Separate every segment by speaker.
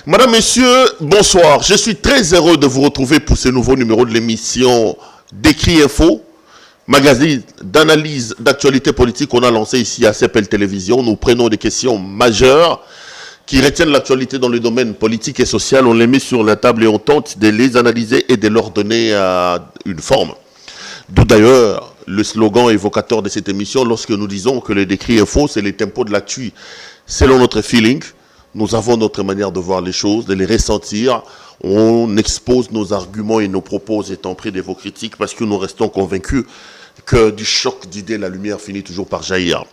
Speaker 1: Madame, Messieurs, bonsoir. Je suis très heureux de vous retrouver pour ce nouveau numéro de l'émission Décrit Info, magazine d'analyse d'actualité politique qu'on a lancé ici à CPL Télévision. Nous prenons des questions majeures qui retiennent l'actualité dans le domaine politique et social. On les met sur la table et on tente de les analyser et de leur donner une forme. D'où d'ailleurs le slogan évocateur de cette émission lorsque nous disons que le Décrit Info, c'est les tempos de l'actu selon notre feeling. Nous avons notre manière de voir les choses, de les ressentir. On expose nos arguments et nos propos étant pris de vos critiques parce que nous restons convaincus que du choc d'idées, la lumière finit toujours par jaillir.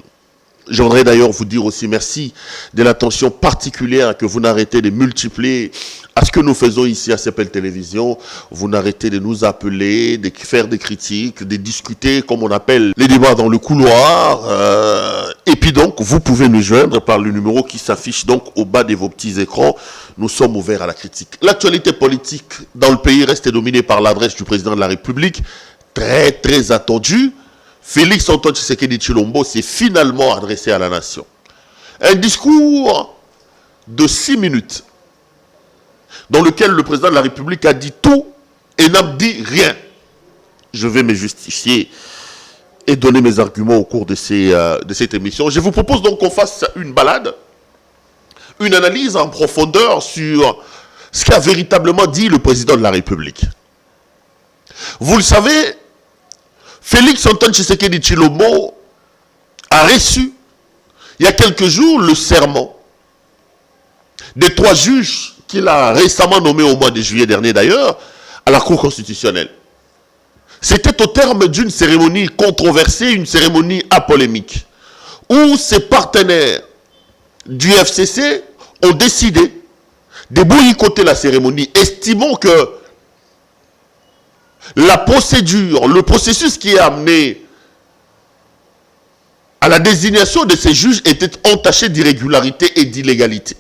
Speaker 1: J'aimerais d'ailleurs vous dire aussi merci de l'attention particulière que vous n'arrêtez de multiplier à ce que nous faisons ici à CPL Télévision. Vous n'arrêtez de nous appeler, de faire des critiques, de discuter comme on appelle les débats dans le couloir. Et puis donc, vous pouvez nous joindre par le numéro qui s'affiche donc au bas de vos petits écrans. Nous sommes ouverts à la critique. L'actualité politique dans le pays reste dominée par l'adresse du président de la République, très attendue. Félix Antoine Tshisekedi Tshilombo s'est finalement adressé à la nation. Un discours de 6 minutes dans lequel le président de la République a dit tout et n'a dit rien. Je vais me justifier et donner mes arguments au cours de cette émission. Je vous propose donc qu'on fasse une balade, une analyse en profondeur sur ce qu'a véritablement dit le président de la République. Vous le savez, Félix Antoine Tshisekedi Tshilombo a reçu, il y a quelques jours, le serment des 3 juges qu'il a récemment nommés au mois de juillet dernier d'ailleurs, à la Cour constitutionnelle. C'était au terme d'une cérémonie controversée, une cérémonie apolémique, où ses partenaires du FCC ont décidé de boycotter la cérémonie, estimant que la procédure, le processus qui a amené à la désignation de ces juges était entaché d'irrégularité et d'illégalité.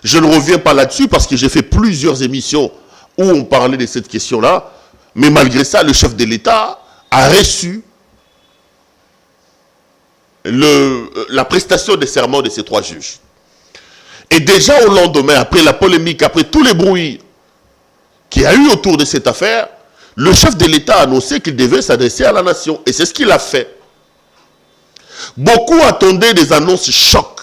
Speaker 1: Je ne reviens pas là-dessus parce que j'ai fait plusieurs émissions où on parlait de cette question-là, mais malgré ça, le chef de l'État a reçu la prestation des serments de ces 3 juges. Et déjà au lendemain, après la polémique, après tous les bruits qu'il y a eu autour de cette affaire, le chef de l'État a annoncé qu'il devait s'adresser à la nation. Et c'est ce qu'il a fait. Beaucoup attendaient des annonces chocs.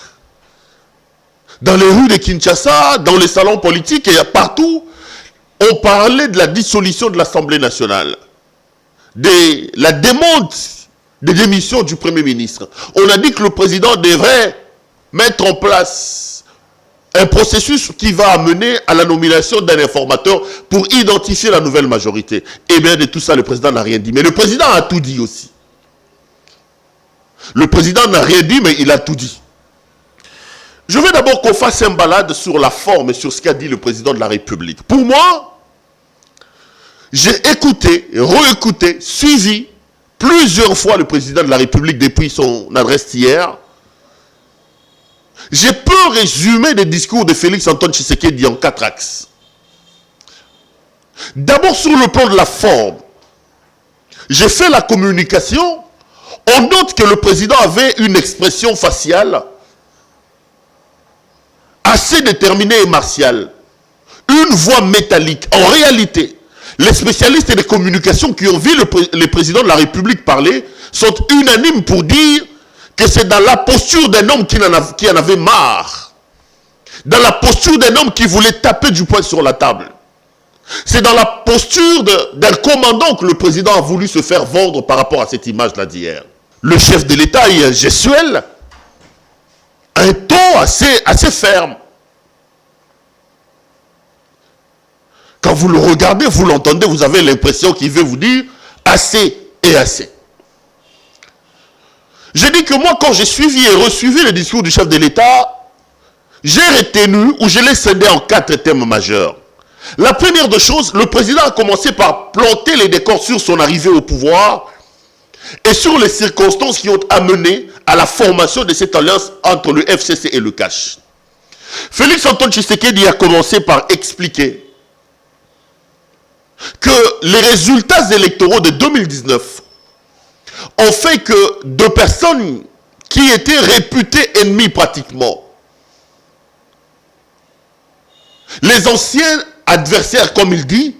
Speaker 1: Dans les rues de Kinshasa, dans les salons politiques et partout, on parlait de la dissolution de l'Assemblée nationale, de la demande de démission du Premier ministre. On a dit que le président devrait mettre en place un processus qui va amener à la nomination d'un informateur pour identifier la nouvelle majorité. Et bien de tout ça, le président n'a rien dit. Mais le président a tout dit aussi. Le président n'a rien dit, mais il a tout dit. Je veux d'abord qu'on fasse une balade sur la forme et sur ce qu'a dit le président de la République. Pour moi, j'ai écouté, réécouté, suivi plusieurs fois le président de la République depuis son adresse hier. Je peux résumer les discours de Félix Antoine Tshisekedi en 4 axes. D'abord, sur le plan de la forme, j'ai fait la communication. On note que le président avait une expression faciale assez déterminée et martiale. Une voix métallique. En réalité, les spécialistes des communications qui ont vu le président de la République parler sont unanimes pour dire que c'est dans la posture d'un homme qui en avait marre. Dans la posture d'un homme qui voulait taper du poing sur la table. C'est dans la posture d'un commandant que le président a voulu se faire vendre par rapport à cette image-là d'hier. Le chef de l'État est un gestuel, un ton assez ferme. Quand vous le regardez, vous l'entendez, vous avez l'impression qu'il veut vous dire assez et assez. J'ai dit que moi, quand j'ai suivi et resuivi le discours du chef de l'État, j'ai retenu ou je l'ai scindé en 4 thèmes majeurs. La première des choses, le président a commencé par planter les décors sur son arrivée au pouvoir et sur les circonstances qui ont amené à la formation de cette alliance entre le FCC et le CACH. Félix Antoine Tshisekedi a commencé par expliquer que les résultats électoraux de 2019 ont fait que 2 personnes qui étaient réputées ennemies pratiquement Les anciens adversaires, comme il dit,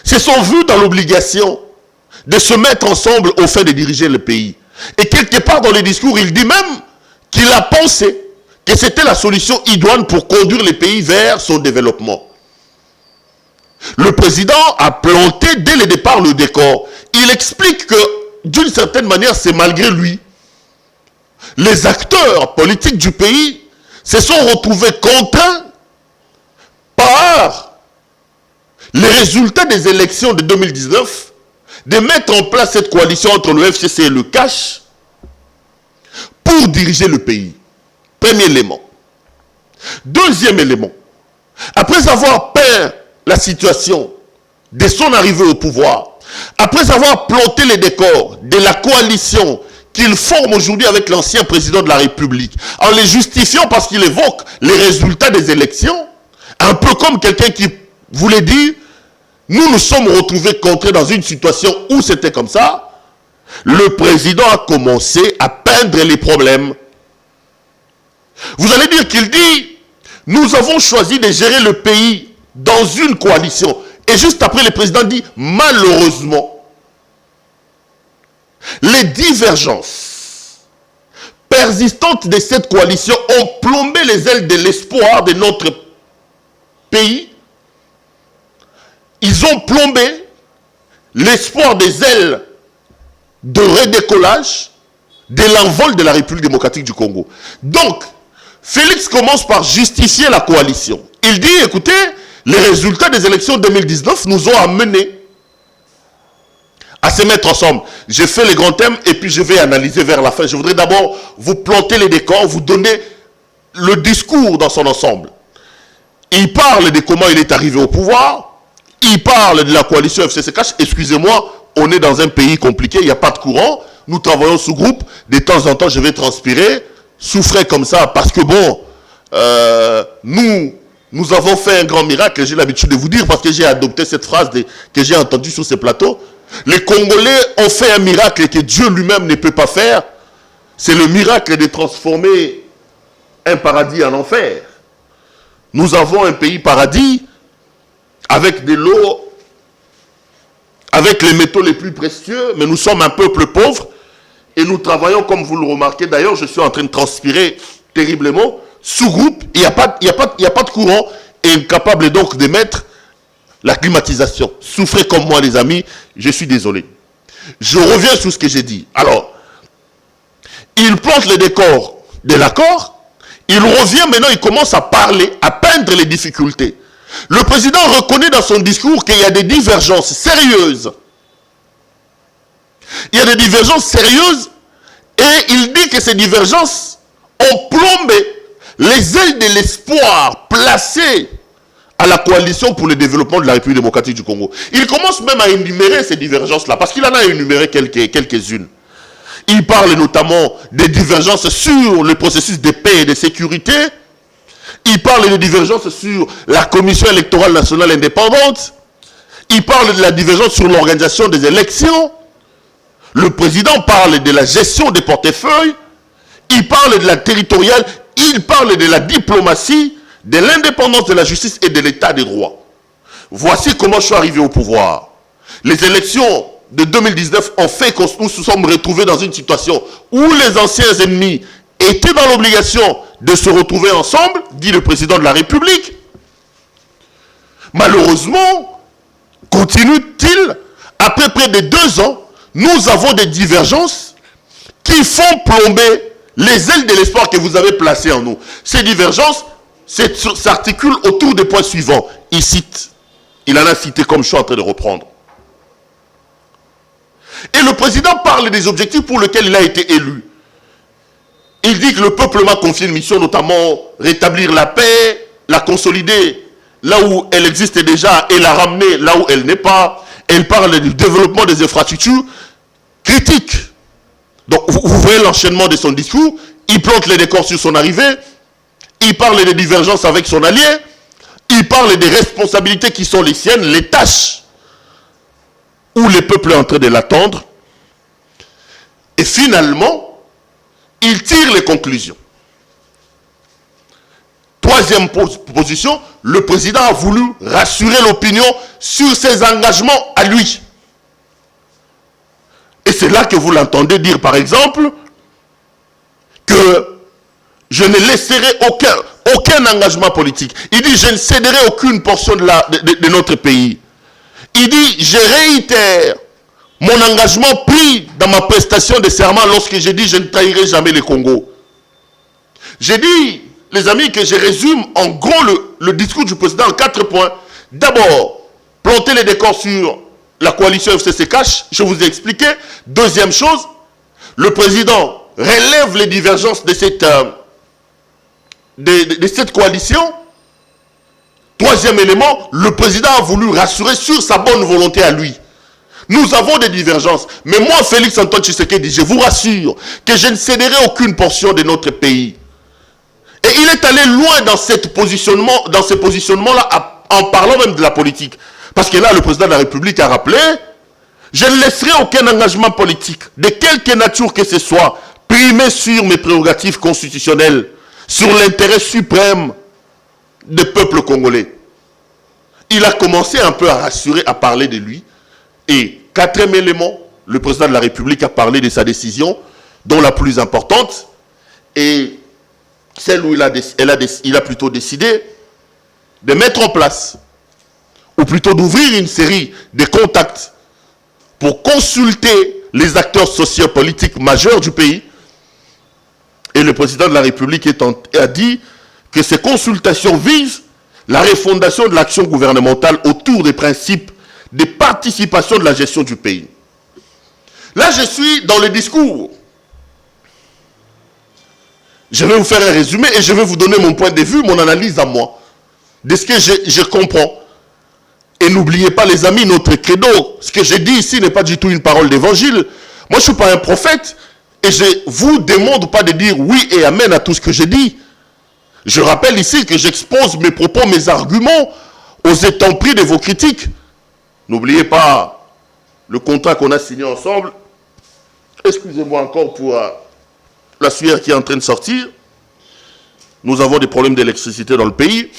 Speaker 1: se sont vus dans l'obligation de se mettre ensemble au fait de diriger le pays. Et quelque part dans le discours, il dit même qu'il a pensé que c'était la solution idoine pour conduire le pays vers son développement. Le président a planté dès le départ le décor. Il explique que, d'une certaine manière, c'est malgré lui. Les acteurs politiques du pays se sont retrouvés contraints par les résultats des élections de 2019 de mettre en place cette coalition entre le FCC et le CACH pour diriger le pays. Premier élément. Deuxième élément. Après avoir peint la situation de son arrivée au pouvoir, après avoir planté les décors de la coalition qu'il forme aujourd'hui avec l'ancien président de la République, en les justifiant parce qu'il évoque les résultats des élections, un peu comme quelqu'un qui voulait dire nous nous sommes retrouvés contraints dans une situation où c'était comme ça, le président a commencé à peindre les problèmes. Vous allez dire qu'il dit nous avons choisi de gérer le pays dans une coalition. Et juste après, le président dit malheureusement, les divergences persistantes de cette coalition ont plombé les ailes de l'espoir de notre pays. Ils ont plombé l'espoir des ailes de redécollage de l'envol de la République démocratique du Congo. Donc, Félix commence par justifier la coalition. Il dit, écoutez, les résultats des élections 2019 nous ont amenés à se mettre ensemble. J'ai fait les grands thèmes et puis je vais analyser vers la fin. Je voudrais d'abord vous planter les décors, vous donner le discours dans son ensemble. Il parle de comment il est arrivé au pouvoir. Il parle de la coalition FCC-CACH. Excusez-moi, on est dans un pays compliqué, il n'y a pas de courant. Nous travaillons sous groupe. De temps en temps, je vais transpirer. Souffrez comme ça parce que bon, nous avons fait un grand miracle. J'ai l'habitude de vous dire parce que j'ai adopté cette phrase que j'ai entendue sur ces plateaux. Les Congolais ont fait un miracle que Dieu lui-même ne peut pas faire. C'est le miracle de transformer un paradis en enfer. Nous avons un pays paradis avec de l'eau, avec les métaux les plus précieux, mais nous sommes un peuple pauvre et nous travaillons, comme vous le remarquez, d'ailleurs, je suis en train de transpirer terriblement, sous-groupe, il n'y a pas de courant et incapable donc de mettre la climatisation. Souffrez comme moi, les amis, je suis désolé. Je reviens sur ce que j'ai dit. Alors, il plante le décor de l'accord, il revient maintenant, il commence à parler, à peindre les difficultés. Le président reconnaît dans son discours qu'il y a des divergences sérieuses. Il y a des divergences sérieuses et il dit que ces divergences ont plombé les ailes de l'espoir placées à la coalition pour le développement de la République démocratique du Congo. Il commence même à énumérer ces divergences-là parce qu'il en a énuméré quelques-unes. Il parle notamment des divergences sur le processus de paix et de sécurité. Il parle de divergences sur la Commission électorale nationale indépendante. Il parle de la divergence sur l'organisation des élections. Le président parle de la gestion des portefeuilles. Il parle de la territoriale. Il parle de la diplomatie, de l'indépendance de la justice et de l'état des droits. Voici comment je suis arrivé au pouvoir. Les élections de 2019 ont fait que nous nous sommes retrouvés dans une situation où les anciens ennemis étaient dans l'obligation de se retrouver ensemble, dit le président de la République. Malheureusement, continue-t-il, après près de 2 ans, nous avons des divergences qui font plomber les ailes de l'espoir que vous avez placées en nous. Ces divergences s'articulent autour des points suivants. Il cite, il en a cité comme je suis en train de reprendre. Et le président parle des objectifs pour lesquels il a été élu. Il dit que le peuple m'a confié une mission, notamment rétablir la paix, la consolider là où elle existe déjà et la ramener là où elle n'est pas. Elle parle du développement des infrastructures critiques. Donc vous voyez l'enchaînement de son discours. Il plante les décors sur son arrivée. Il parle des divergences avec son allié. Il parle des responsabilités qui sont les siennes, les tâches où le peuple est en train de l'attendre. Et finalement, il tire les conclusions. Troisième position, le président a voulu rassurer l'opinion sur ses engagements à lui. Et c'est là que vous l'entendez dire, par exemple, que je ne laisserai aucun engagement politique. Il dit, je ne céderai aucune portion de notre pays. Il dit, je réitère mon engagement pris dans ma prestation de serment lorsque j'ai dit, je ne trahirai jamais le Congo. J'ai dit, les amis, que je résume en gros le discours du président en 4 points. D'abord, planter les décors sur la coalition FCC-Cash, je vous ai expliqué. Deuxième chose, le président relève les divergences de cette coalition. Troisième élément, le président a voulu rassurer sur sa bonne volonté à lui. Nous avons des divergences, mais moi, Félix Antoine Tshisekedi, je vous rassure que je ne céderai aucune portion de notre pays. Et il est allé loin dans ce positionnement-là, en parlant même de la politique. Parce que là, le président de la République a rappelé, je ne laisserai aucun engagement politique, de quelque nature que ce soit, primer sur mes prérogatives constitutionnelles, sur l'intérêt suprême des peuples congolais. Il a commencé un peu à rassurer, à parler de lui. Et quatrième élément, le président de la République a parlé de sa décision, dont la plus importante, et celle où il a plutôt décidé de mettre en place, ou plutôt d'ouvrir une série de contacts pour consulter les acteurs sociopolitiques majeurs du pays. Et le président de la République a dit que ces consultations visent la refondation de l'action gouvernementale autour des principes de participation de la gestion du pays. Là, je suis dans le discours. Je vais vous faire un résumé et je vais vous donner mon point de vue, mon analyse à moi, de ce que je comprends. Et n'oubliez pas, les amis, notre credo, ce que j'ai dit ici n'est pas du tout une parole d'évangile. Moi, je ne suis pas un prophète et je ne vous demande pas de dire oui et amen à tout ce que j'ai dit. Je rappelle ici que j'expose mes propos, mes arguments aux étampes de vos critiques. N'oubliez pas le contrat qu'on a signé ensemble. Excusez-moi encore pour la sueur qui est en train de sortir. Nous avons des problèmes d'électricité dans le pays.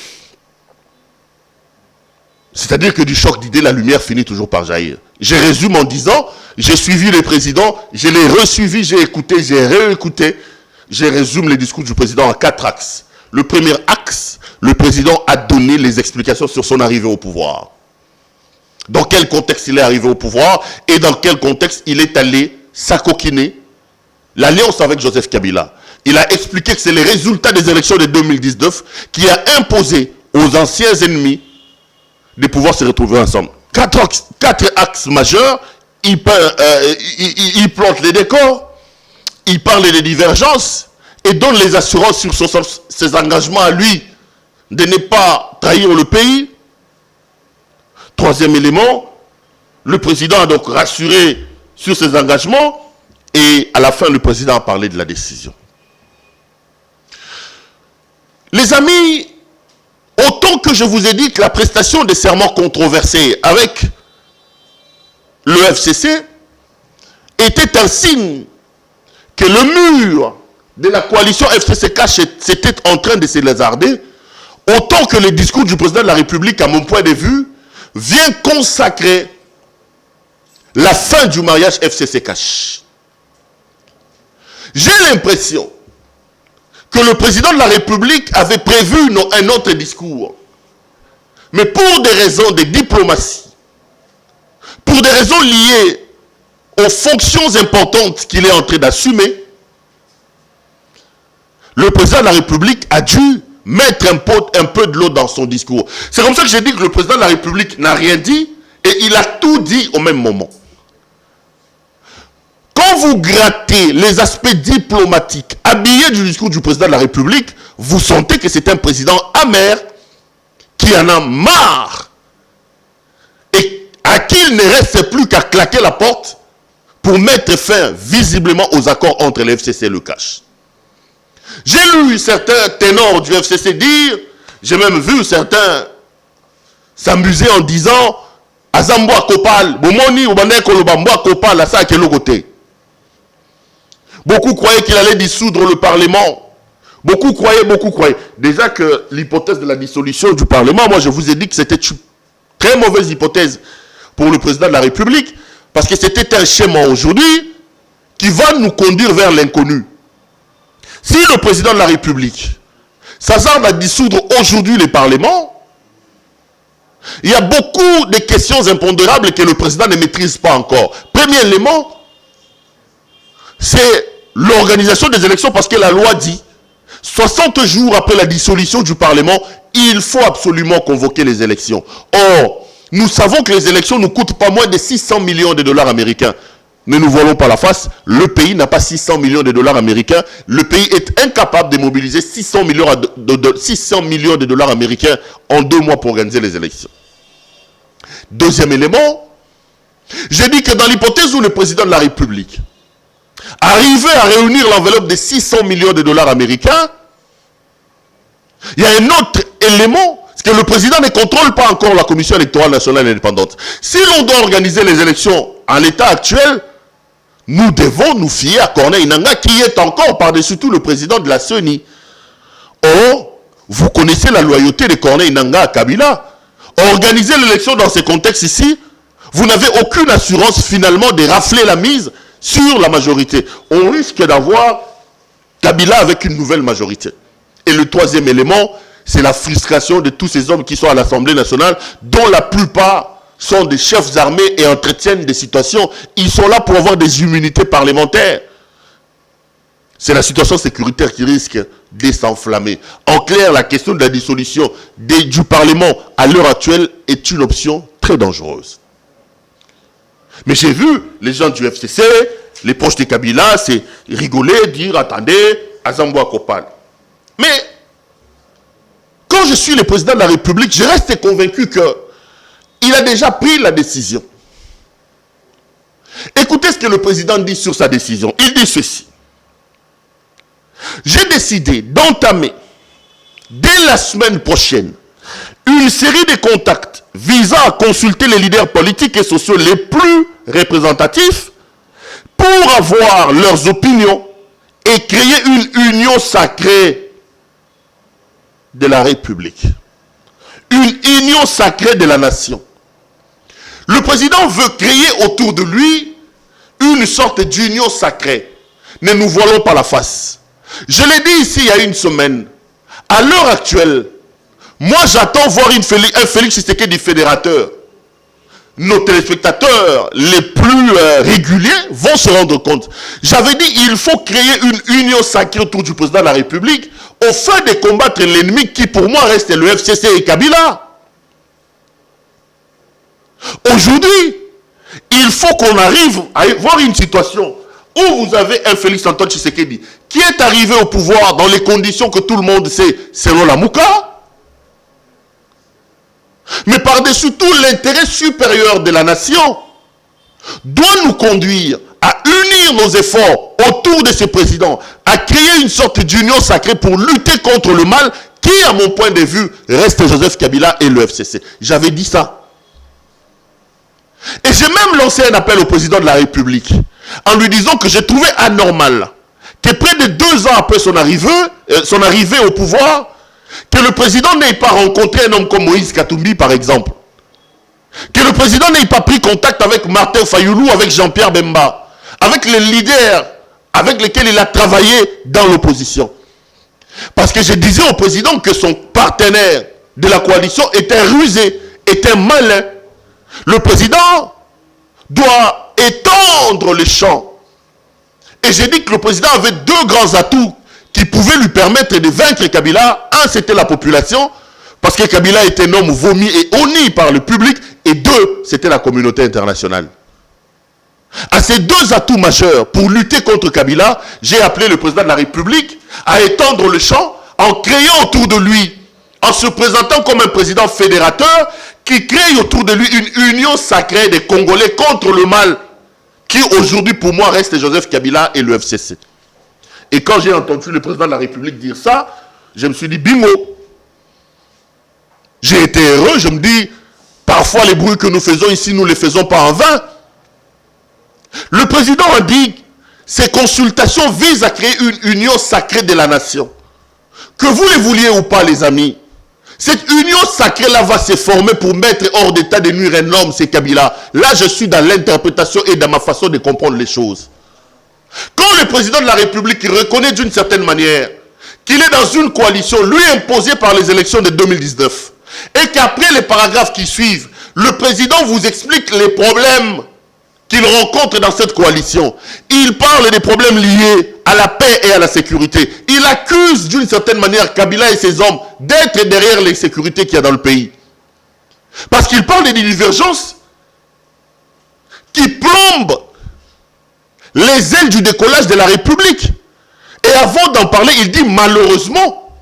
Speaker 1: C'est-à-dire que du choc d'idées, la lumière finit toujours par jaillir. Je résume en disant, j'ai suivi le président, je l'ai resuivi, j'ai écouté, j'ai réécouté. Je résume les discours du président en 4 axes. Le premier axe, le président a donné les explications sur son arrivée au pouvoir. Dans quel contexte il est arrivé au pouvoir et dans quel contexte il est allé s'acoquiner l'alliance avec Joseph Kabila. Il a expliqué que c'est les résultats des élections de 2019 qui a imposé aux anciens ennemis de pouvoir se retrouver ensemble. 4 axes majeurs, il plante les décors, il parle des divergences et donne les assurances sur ses engagements à lui de ne pas trahir le pays. Troisième élément, le président a donc rassuré sur ses engagements et à la fin, le président a parlé de la décision. Les amis, autant que je vous ai dit que la prestation des serments controversés avec le FCC était un signe que le mur de la coalition FCC-Cash était en train de se lézarder, autant que le discours du président de la République, à mon point de vue, vient consacrer la fin du mariage FCC-Cash. J'ai l'impression que le président de la République avait prévu un autre discours. Mais pour des raisons de diplomatie, pour des raisons liées aux fonctions importantes qu'il est en train d'assumer, le président de la République a dû mettre un peu de l'eau dans son discours. C'est comme ça que j'ai dit que le président de la République n'a rien dit et il a tout dit au même moment. Quand vous grattez les aspects diplomatiques habillés du discours du président de la République, vous sentez que c'est un président amer qui en a marre et à qui il ne reste plus qu'à claquer la porte pour mettre fin visiblement aux accords entre le FCC et le Cash. J'ai lu certains ténors du FCC dire, j'ai même vu certains s'amuser en disant Azamboa Kopal, Bomoni ou Kolobamboa Kopal, à ça quel côté. Beaucoup croyaient qu'il allait dissoudre le Parlement Beaucoup croyaient. Déjà que l'hypothèse de la dissolution du Parlement, moi je vous ai dit que c'était une très mauvaise hypothèse pour le président de la République, parce que c'était un schéma aujourd'hui qui va nous conduire vers l'inconnu. Si le président de la République s'hasarde à dissoudre aujourd'hui les parlements, il y a beaucoup de questions impondérables que le président ne maîtrise pas encore. Premier élément, c'est l'organisation des élections, parce que la loi dit 60 jours après la dissolution du Parlement, il faut absolument convoquer les élections. Or, nous savons que les élections ne coûtent pas moins de 600 millions de dollars américains. Ne nous voilons pas la face, le pays n'a pas 600 millions de dollars américains. Le pays est incapable de mobiliser 600 millions de dollars américains en 2 mois pour organiser les élections. Deuxième élément, j'ai dit que dans l'hypothèse où le président de la République arrivait à réunir l'enveloppe de 600 millions de dollars américains, il y a un autre élément, c'est que le président ne contrôle pas encore la Commission électorale nationale indépendante. Si l'on doit organiser les élections en l'état actuel, nous devons nous fier à Corneille Nangaa, qui est encore par-dessus tout le président de la CENI. Or, vous connaissez la loyauté de Corneille Nangaa à Kabila. Organiser l'élection dans ces contextes ici, vous n'avez aucune assurance finalement de rafler la mise sur la majorité. On risque d'avoir Kabila avec une nouvelle majorité. Et le troisième élément, c'est la frustration de tous ces hommes qui sont à l'Assemblée nationale, dont la plupart sont des chefs armés et entretiennent des situations. Ils sont là pour avoir des immunités parlementaires. C'est la situation sécuritaire qui risque de s'enflammer. En clair, la question de la dissolution du Parlement à l'heure actuelle est une option très dangereuse. Mais j'ai vu les gens du FCC, les proches de Kabila, c'est rigoler, dire, attendez, Azambo Akopal. Mais, quand je suis le président de la République, je reste convaincu qu'il a déjà pris la décision. Écoutez ce que le président dit sur sa décision. Il dit ceci. J'ai décidé d'entamer, dès la semaine prochaine, une série de contacts visant à consulter les leaders politiques et sociaux les plus représentatifs pour avoir leurs opinions et créer une union sacrée de la République. Une union sacrée de la nation. Le président veut créer autour de lui une sorte d'union sacrée. Ne nous voilons pas la face. Je l'ai dit ici il y a une semaine. À l'heure actuelle, moi j'attends voir un Félix Tshisekedi fédérateur. Nos téléspectateurs les plus réguliers vont se rendre compte. J'avais dit il faut créer une union sacrée autour du président de la République au fin de combattre l'ennemi qui pour moi reste le FCC et Kabila. Aujourd'hui, il faut qu'on arrive à voir une situation où vous avez un Félix Antoine Tshisekedi qui est arrivé au pouvoir dans les conditions que tout le monde sait, selon la Mouka. Mais par-dessus tout, l'intérêt supérieur de la nation doit nous conduire à unir nos efforts autour de ce président, à créer une sorte d'union sacrée pour lutter contre le mal qui, à mon point de vue, reste Joseph Kabila et le FCC. J'avais dit ça. Et j'ai même lancé un appel au président de la République en lui disant que j'ai trouvé anormal que près de 2 ans après son arrivée au pouvoir, que le président n'ait pas rencontré un homme comme Moïse Katumbi, par exemple. Que le président n'ait pas pris contact avec Martin Fayoulou, avec Jean-Pierre Bemba, avec les leaders avec lesquels il a travaillé dans l'opposition. Parce que je disais au président que son partenaire de la coalition était rusé, était malin. Le président doit étendre le champ. Et j'ai dit que le président avait 2 grands atouts qui pouvaient lui permettre de vaincre Kabila. Un, c'était la population, parce que Kabila était un homme vomi et honni par le public. Et 2, c'était la communauté internationale. À ces 2 atouts majeurs pour lutter contre Kabila, j'ai appelé le président de la République à étendre le champ en créant autour de lui, en se présentant comme un président fédérateur qui crée autour de lui une union sacrée des Congolais contre le mal qui aujourd'hui pour moi reste Joseph Kabila et le FCC. Et quand j'ai entendu le président de la République dire ça, je me suis dit bingo. J'ai été heureux, je me dis parfois les bruits que nous faisons ici, nous ne les faisons pas en vain. Le président a dit ces consultations visent à créer une union sacrée de la nation. Que vous le vouliez ou pas, les amis, cette union sacrée-là va se former pour mettre hors d'état de nuire un homme, c'est Kabila. Là, je suis dans l'interprétation et dans ma façon de comprendre les choses. Quand le président de la République reconnaît d'une certaine manière qu'il est dans une coalition, lui imposée par les élections de 2019, et qu'après les paragraphes qui suivent, le président vous explique les problèmes qu'il rencontre dans cette coalition. Il parle des problèmes liés à la paix et à la sécurité. Il accuse d'une certaine manière Kabila et ses hommes d'être derrière l'insécurité qu'il y a dans le pays. Parce qu'il parle des divergences qui plombent les ailes du décollage de la République. Et avant d'en parler, il dit malheureusement,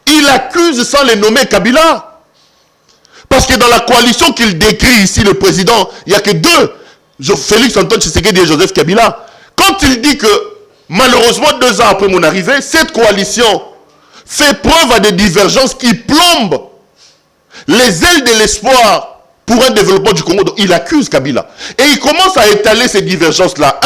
Speaker 1: il accuse sans les nommer Kabila. Parce que dans la coalition qu'il décrit ici, le président, il n'y a que deux, Félix Antoine Tshisekedi et Joseph Kabila. Quand il dit que malheureusement 2 ans après mon arrivée, cette coalition fait preuve à des divergences qui plombent les ailes de l'espoir pour un développement du Congo. Donc, il accuse Kabila. Et il commence à étaler ces divergences-là.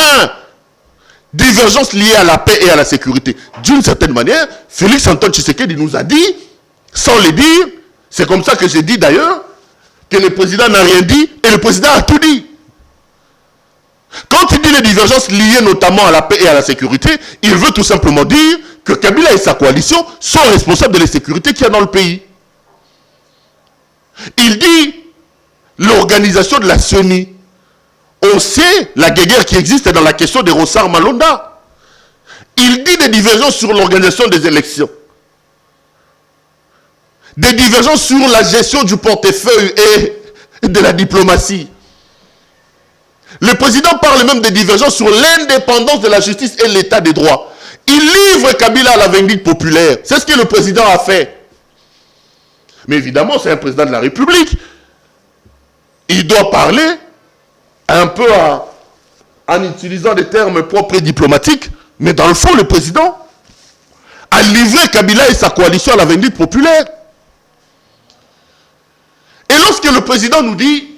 Speaker 1: Divergences liées à la paix et à la sécurité. D'une certaine manière, Félix Antoine Tshisekedi nous a dit, sans le dire, c'est comme ça que j'ai dit d'ailleurs, que le président n'a rien dit et le président a tout dit. Quand il dit les divergences liées notamment à la paix et à la sécurité, il veut tout simplement dire que Kabila et sa coalition sont responsables de l'insécurité qu'il y a dans le pays. Il dit l'organisation de la CENI. On sait la guerre qui existe dans la question des Rossard Malonda. Il dit des divergences sur l'organisation des élections. Des divergences sur la gestion du portefeuille et de la diplomatie. Le président parle même des divergences sur l'indépendance de la justice et l'état des droits. Il livre Kabila à la vindicte populaire. C'est ce que le président a fait. Mais évidemment, c'est un président de la République. Il doit parler un peu en utilisant des termes propres et diplomatiques. Mais dans le fond, le président a livré Kabila et sa coalition à la vindicte populaire. Et lorsque le président nous dit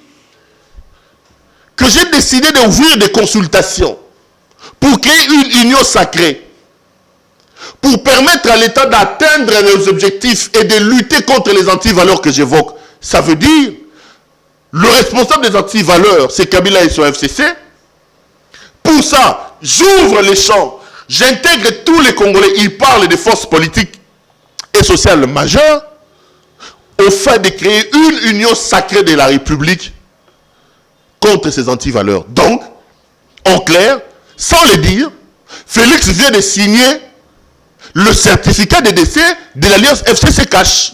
Speaker 1: que j'ai décidé d'ouvrir des consultations pour créer une union sacrée, pour permettre à l'État d'atteindre les objectifs et de lutter contre les antivaleurs que j'évoque, ça veut dire le responsable des antivaleurs, c'est Kabila et son FCC. Pour ça, j'ouvre les champs, j'intègre tous les Congolais, il parle des forces politiques et sociales majeures, au fait de créer une union sacrée de la République contre ces antivaleurs. Donc, en clair, sans le dire, Félix vient de signer le certificat de décès de l'alliance FCC-Cash.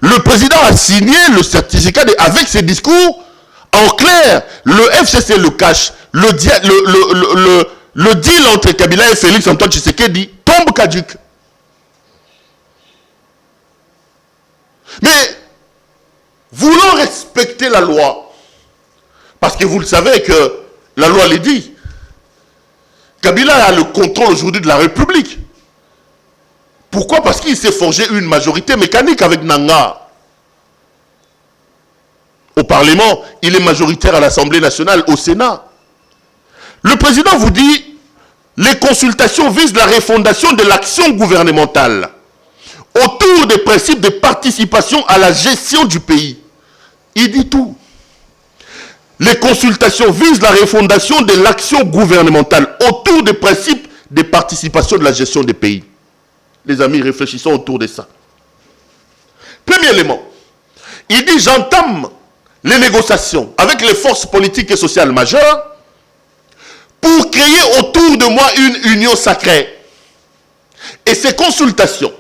Speaker 1: Le président a signé le certificat avec ses discours. En clair, le FCC, le Cash, le deal entre Kabila et Félix Antoine Tshisekedi tombe caduc. Mais, voulant respecter la loi, parce que vous le savez que la loi le dit, Kabila a le contrôle aujourd'hui de la République. Pourquoi? Parce qu'il s'est forgé une majorité mécanique avec Nanga. Au Parlement, il est majoritaire à l'Assemblée nationale, au Sénat. Le président vous dit, les consultations visent la refondation de l'action gouvernementale autour des principes de participation à la gestion du pays. Il dit tout. Les consultations visent la refondation de l'action gouvernementale autour des principes de participation de la gestion des pays. Les amis, réfléchissons autour de ça. Premier élément, il dit j'entame les négociations avec les forces politiques et sociales majeures pour créer autour de moi une union sacrée. Et ces consultations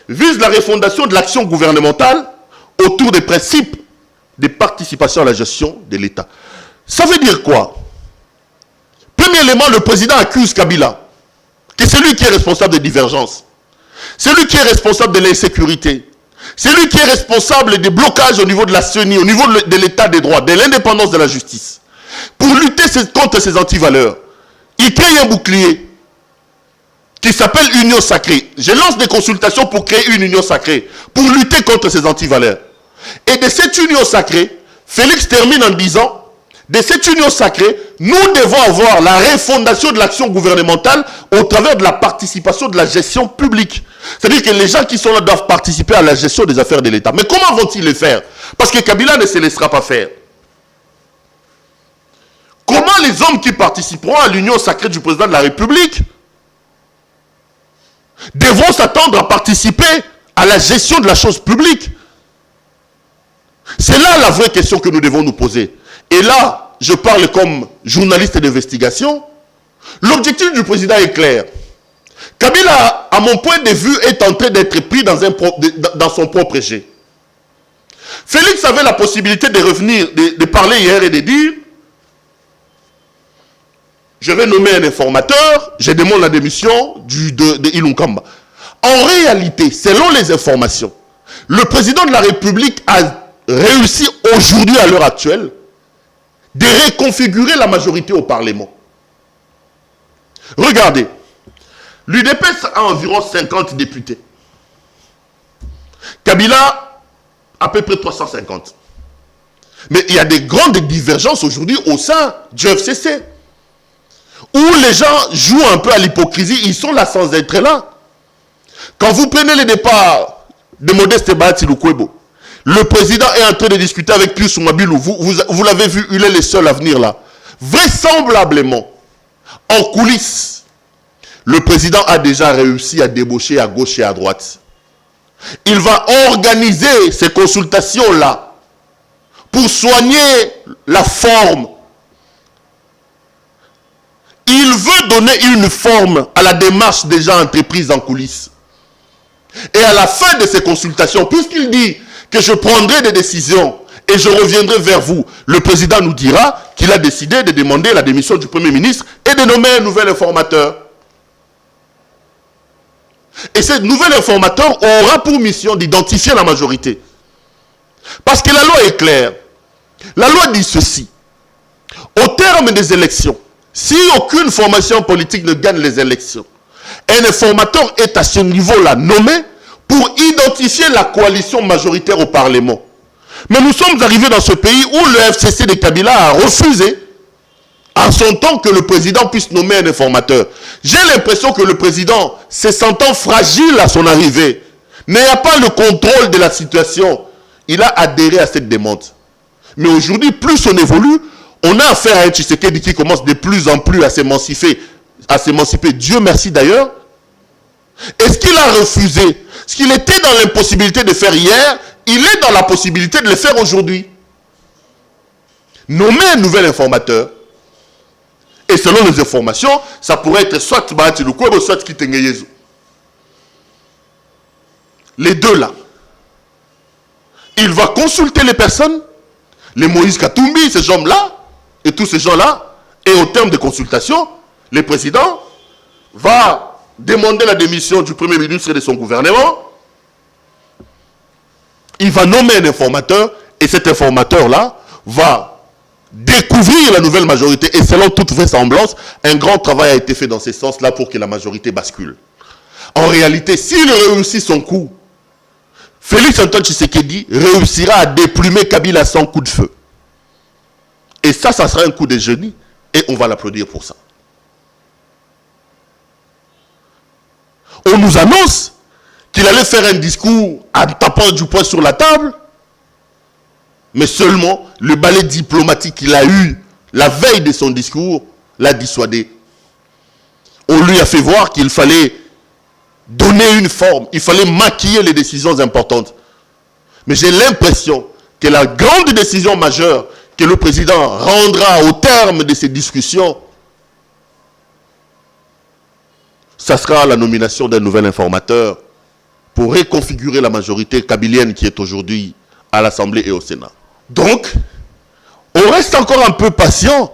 Speaker 1: visent la refondation de l'action gouvernementale autour des principes de participation à la gestion de l'État. Ça veut dire quoi? Premier élément, le président accuse Kabila, que c'est lui qui est responsable des divergences. C'est lui qui est responsable de l'insécurité. C'est lui qui est responsable des blocages au niveau de la CENI, au niveau de l'état des droits, de l'indépendance de la justice. Pour lutter contre ces antivaleurs, il crée un bouclier qui s'appelle Union Sacrée. Je lance des consultations pour créer une union sacrée, pour lutter contre ces antivaleurs. Et de cette union sacrée, Félix termine en disant, de cette union sacrée, nous devons avoir la refondation de l'action gouvernementale au travers de la participation de la gestion publique. C'est-à-dire que les gens qui sont là doivent participer à la gestion des affaires de l'État. Mais comment vont-ils le faire? Parce que Kabila ne se laissera pas faire. Comment les hommes qui participeront à l'union sacrée du président de la République devront s'attendre à participer à la gestion de la chose publique? C'est là la vraie question que nous devons nous poser. Et là, je parle comme journaliste d'investigation. L'objectif du président est clair. Kabila, à mon point de vue, est en train d'être pris dans son propre jeu. Félix avait la possibilité de revenir, de parler hier et de dire: je vais nommer un informateur, je demande la démission de Ilunkamba. En réalité, selon les informations, le président de la République a réussi aujourd'hui, à l'heure actuelle, de reconfigurer la majorité au Parlement. Regardez, l'UDPS a environ 50 députés. Kabila, à peu près 350. Mais il y a des grandes divergences aujourd'hui au sein du FCC, où les gens jouent un peu à l'hypocrisie, ils sont là sans être là. Quand vous prenez le départ de Modeste Bahati Lukwebo, le président est en train de discuter avec Pius Mabilou. Vous l'avez vu, il est le seul à venir là. Vraisemblablement, en coulisses, le président a déjà réussi à débaucher à gauche et à droite. Il va organiser ces consultations-là pour soigner la forme. Il veut donner une forme à la démarche déjà entreprise en coulisses. Et à la fin de ces consultations, puisqu'il dit que je prendrai des décisions et je reviendrai vers vous, le président nous dira qu'il a décidé de demander la démission du Premier ministre et de nommer un nouvel informateur. Et ce nouvel informateur aura pour mission d'identifier la majorité. Parce que la loi est claire. La loi dit ceci: au terme des élections, si aucune formation politique ne gagne les élections, un informateur est à ce niveau-là nommé pour identifier la coalition majoritaire au Parlement. Mais nous sommes arrivés dans ce pays où le FCC de Kabila a refusé en son temps que le président puisse nommer un informateur. J'ai l'impression que le président, se sentant fragile à son arrivée, n'ayant pas le contrôle de la situation, il a adhéré à cette demande. Mais aujourd'hui, plus on évolue, on a affaire à un Tshisekedi qui commence de plus en plus à s'émanciper. Dieu merci d'ailleurs. Est-ce qu'il a refusé? Ce qu'il était dans l'impossibilité de faire hier, il est dans la possibilité de le faire aujourd'hui. Nommer un nouvel informateur. Et selon les informations, ça pourrait être soit Bahati Lukwebo, soit Kitenge Yezu. Les deux là. Il va consulter les personnes, les Moïse Katumbi, ces gens-là, et tous ces gens-là, et au terme de consultation, le président va demander la démission du Premier ministre et de son gouvernement. Il va nommer un informateur, et cet informateur-là va découvrir la nouvelle majorité. Et selon toute vraisemblance, un grand travail a été fait dans ce sens-là pour que la majorité bascule. En réalité, s'il réussit son coup, Félix Antoine Tshisekedi réussira à déplumer Kabila sans coup de feu. Et ça sera un coup de génie. Et on va l'applaudir pour ça. On nous annonce qu'il allait faire un discours en tapant du poing sur la table. Mais seulement le balai diplomatique qu'il a eu la veille de son discours l'a dissuadé. On lui a fait voir qu'il fallait donner une forme, il fallait maquiller les décisions importantes. Mais j'ai l'impression que la grande décision majeure que le président rendra au terme de ces discussions, ça sera la nomination d'un nouvel informateur pour reconfigurer la majorité kabilienne qui est aujourd'hui à l'Assemblée et au Sénat. Donc, on reste encore un peu patient.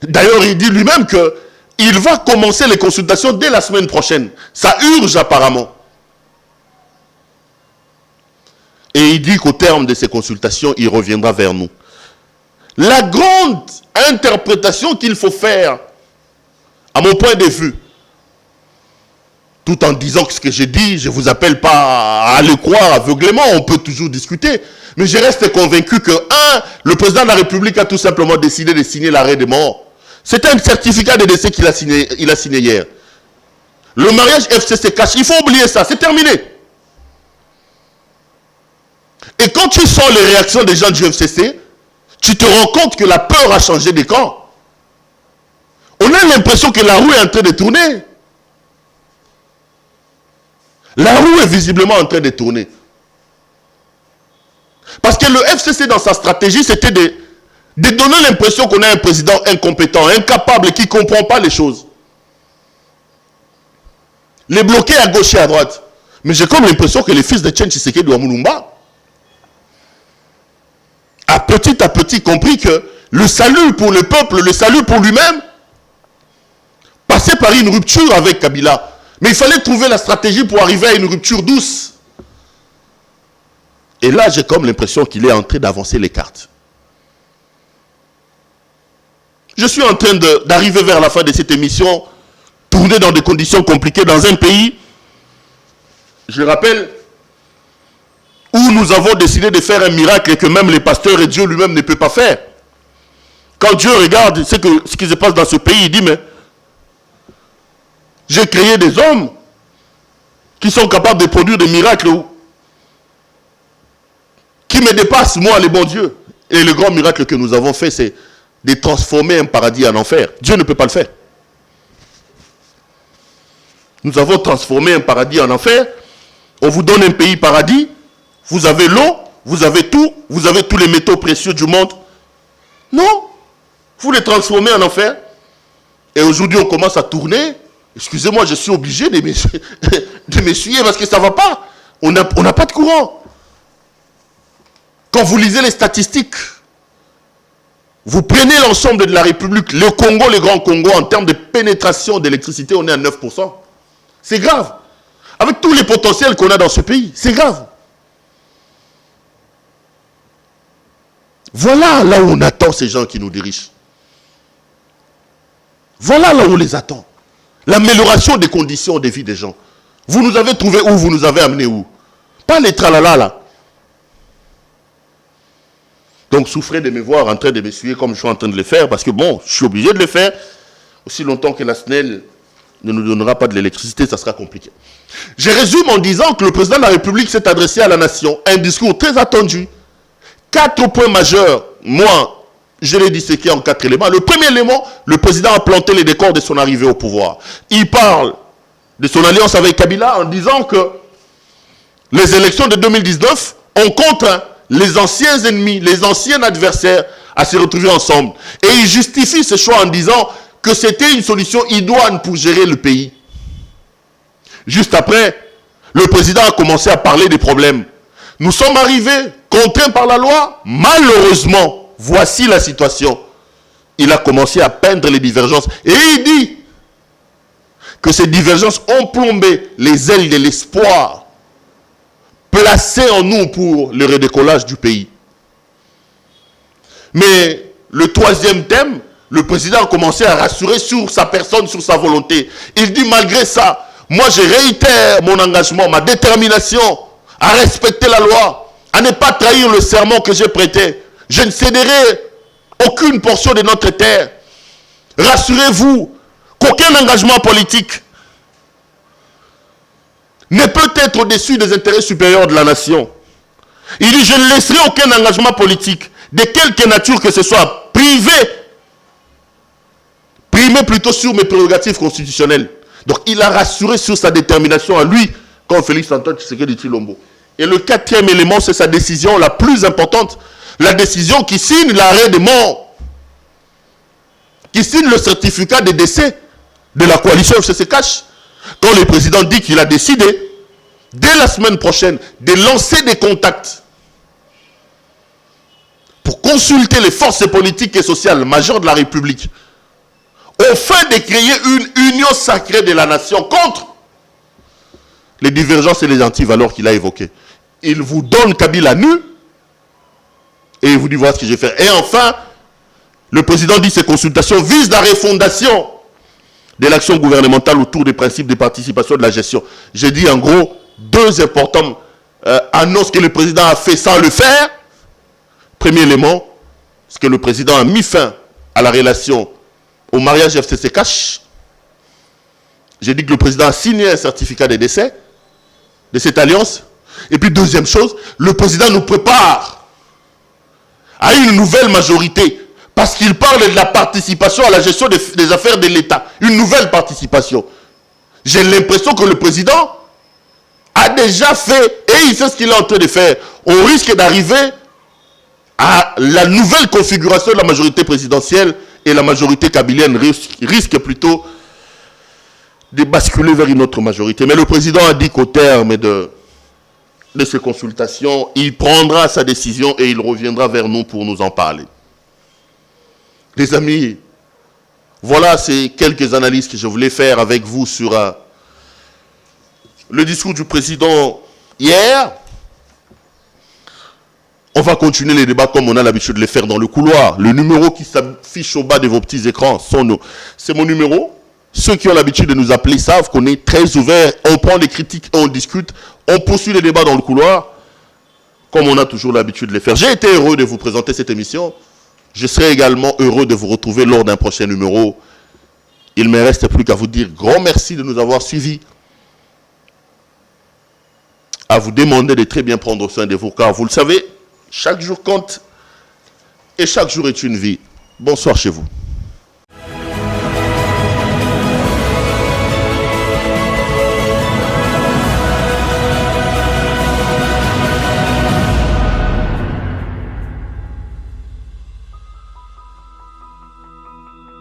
Speaker 1: D'ailleurs, il dit lui-même qu'il va commencer les consultations dès la semaine prochaine. Ça urge apparemment. Et il dit qu'au terme de ces consultations, il reviendra vers nous. La grande interprétation qu'il faut faire, à mon point de vue, tout en disant que ce que j'ai dit, je ne vous appelle pas à le croire aveuglément, on peut toujours discuter. Mais je reste convaincu que, le président de la République a tout simplement décidé de signer l'arrêt de mort. C'était un certificat de décès qu'il a signé hier. Le mariage FCC cash, il faut oublier ça, c'est terminé. Et quand tu sens les réactions des gens du FCC, tu te rends compte que la peur a changé de camp. On a l'impression que la roue est en train de tourner. La roue est visiblement en train de tourner. Parce que le FCC, dans sa stratégie, c'était de donner l'impression qu'on a un président incompétent, incapable, qui ne comprend pas les choses. Les bloquer à gauche et à droite. Mais j'ai comme l'impression que les fils de Etienne Tshisekedi ou Mulumba a petit à petit compris que le salut pour le peuple, le salut pour lui-même, passait par une rupture avec Kabila. Mais il fallait trouver la stratégie pour arriver à une rupture douce. Et là, j'ai comme l'impression qu'il est en train d'avancer les cartes. Je suis en train d'arriver vers la fin de cette émission, tournée dans des conditions compliquées dans un pays, je rappelle, où nous avons décidé de faire un miracle et que même les pasteurs et Dieu lui-même ne peut pas faire. Quand Dieu regarde ce qui se passe dans ce pays, il dit, mais j'ai créé des hommes qui sont capables de produire des miracles qui me dépassent, moi, les bons dieux. Et le grand miracle que nous avons fait, c'est de transformer un paradis en enfer. Dieu ne peut pas le faire. Nous avons transformé un paradis en enfer. On vous donne un pays paradis. Vous avez l'eau, vous avez tout, vous avez tous les métaux précieux du monde. Non. Vous les transformez en enfer. Et aujourd'hui, on commence à tourner. Excusez-moi, je suis obligé de m'essuyer parce que ça ne va pas. On n'a pas de courant. Quand vous lisez les statistiques, vous prenez l'ensemble de la République, le Congo, le Grand Congo, en termes de pénétration d'électricité, on est à 9%. C'est grave. Avec tous les potentiels qu'on a dans ce pays, c'est grave. Voilà là où on attend ces gens qui nous dirigent. Voilà là où on les attend. L'amélioration des conditions de vie des gens. Vous nous avez trouvé où? Vous nous avez amené où? Pas les tralala là. Donc souffrez de me voir en train de m'essuyer comme je suis en train de le faire, parce que bon, je suis obligé de le faire. Aussi longtemps que la SNEL ne nous donnera pas de l'électricité, ça sera compliqué. Je résume en disant que le président de la République s'est adressé à la nation. Un discours très attendu. 4 points majeurs. Moi, je l'ai disséqué en 4 éléments. Le premier élément, le président a planté les décors de son arrivée au pouvoir. Il parle de son alliance avec Kabila en disant que les élections de 2019 ont contraint les anciens ennemis, les anciens adversaires à se retrouver ensemble. Et il justifie ce choix en disant que c'était une solution idoine pour gérer le pays. Juste après, le président a commencé à parler des problèmes. Nous sommes arrivés, contraints par la loi. Malheureusement, voici la situation. Il a commencé à peindre les divergences. Et il dit que ces divergences ont plombé les ailes de l'espoir placé en nous pour le redécollage du pays. Mais le troisième thème, le président a commencé à rassurer sur sa personne, sur sa volonté. Il dit, malgré ça, moi je réitère mon engagement, ma détermination à respecter la loi, à ne pas trahir le serment que j'ai prêté. Je ne céderai aucune portion de notre terre. Rassurez-vous qu'aucun engagement politique ne peut être au-dessus des intérêts supérieurs de la nation. Il dit, je ne laisserai aucun engagement politique, de quelque nature que ce soit, privé, primé plutôt sur mes prérogatives constitutionnelles. Donc il a rassuré sur sa détermination à lui, comme Félix Antoine Tshisekedi Tshilombo. Et le 4e élément, c'est sa décision la plus importante, la décision qui signe l'arrêt de mort, qui signe le certificat de décès de la coalition FCC Cash. Quand le président dit qu'il a décidé, dès la semaine prochaine, de lancer des contacts pour consulter les forces politiques et sociales majeures de la République, au fin de créer une union sacrée de la nation contre les divergences et les antivaleurs qu'il a évoquées. Il vous donne Kabila nu, et il vous dit, voilà ce que je vais faire. Et enfin, le président dit que ces consultations visent la refondation de l'action gouvernementale autour des principes de participation de la gestion. J'ai dit en gros 2 importantes annonces que le président a fait sans le faire. Premier élément, c'est que le président a mis fin à la relation au mariage FCC Cash. J'ai dit que le président a signé un certificat de décès de cette alliance. Et puis deuxième chose, le président nous prépare à une nouvelle majorité parce qu'il parle de la participation à la gestion des affaires de l'État. Une nouvelle participation. J'ai l'impression que le président a déjà fait et il sait ce qu'il est en train de faire. On risque d'arriver à la nouvelle configuration de la majorité présidentielle et la majorité kabylienne risque plutôt de basculer vers une autre majorité. Mais le président a dit qu'au terme de ces consultations, il prendra sa décision et il reviendra vers nous pour nous en parler. Les amis, voilà ces quelques analyses que je voulais faire avec vous sur le discours du président hier. On va continuer les débats comme on a l'habitude de les faire dans le couloir. Le numéro qui s'affiche au bas de vos petits écrans, c'est mon numéro. Ceux qui ont l'habitude de nous appeler savent qu'on est très ouvert. On prend des critiques et on discute. On poursuit les débats dans le couloir, comme on a toujours l'habitude de les faire. J'ai été heureux de vous présenter cette émission. Je serai également heureux de vous retrouver lors d'un prochain numéro. Il ne me reste plus qu'à vous dire grand merci de nous avoir suivis. À vous demander de très bien prendre soin de vous, car vous le savez, chaque jour compte et chaque jour est une vie. Bonsoir chez vous.